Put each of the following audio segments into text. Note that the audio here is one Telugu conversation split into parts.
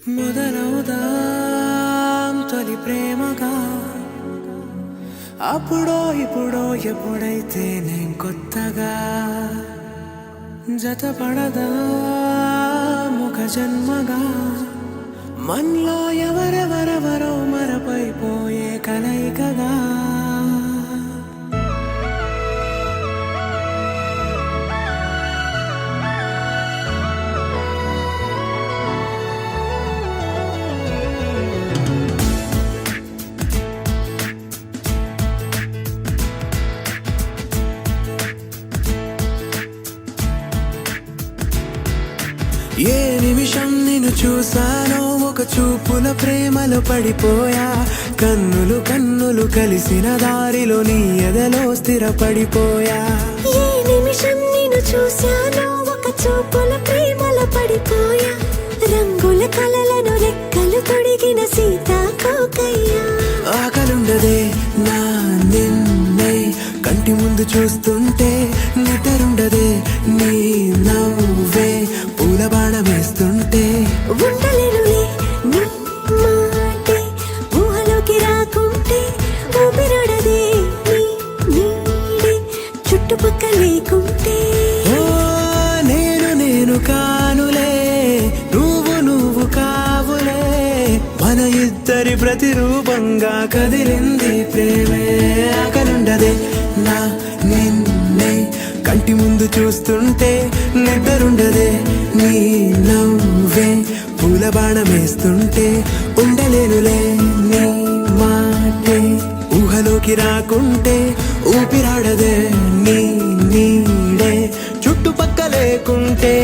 మొదలవుదాం తొలి ప్రేమగా, అప్పుడో ఇప్పుడో ఎప్పుడైతే నేను కొత్తగా జతపడదా ముఖ జన్మగా, మనలో ఎవరెవరెవరో మరపైపోయే కలయికగా. ఏ నిమిషం నిన్ను చూసానో ఒక చూపుల ప్రేమలో పడిపోయా, కన్నులు కన్నులు కలిసిన దారిలో నీ ఎదలో స్థిరపడిపోయా. ఏ నిమిషం నిన్ను చూసానో ఒక చూపుల ప్రేమలో పడిపోయా, రంగుల కలలను రెక్కలు తొడిగిన సీతాకోకయ్యా. ఆకలుండదే నా నిన్నే కంటి ముందు చూస్తుంటే, నిద్రుండదే నీ నవ్వే పూల బాణం వేస్తుంటే. ఉండలేనులే నీ మాటే ఊహలోకి రాకుంటే, ఊపిరాడదే నీ నీడే చుట్టుపక్కల లేకుంటే. ఓ నేను నేను కానులే, నువ్వు నువ్వు కావులే, మన ఇద్దరి ప్రతిరూపంగా కదిలింది ప్రేమే. ఆకలుండదే నా నిన్నే కంటి ముందు చూస్తుంటే, నిద్రుండదే నీ నవ్వే పూల బాణం వేస్తుంటే. ఉండలేనులే నీ మాటే ఊహలోకి రాకుంటే, ఊపిరాడదే నీ నీడే చుట్టుపక్క లేకుంటే.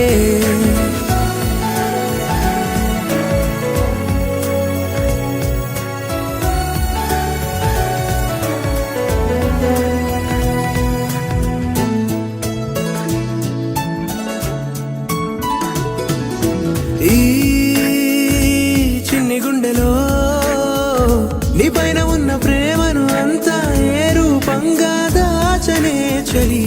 ఈ చిన్ని గుండెలో నీ పైన ఉన్న ప్రేమను అంతా ఏ రూపంగా దాచనే చలి.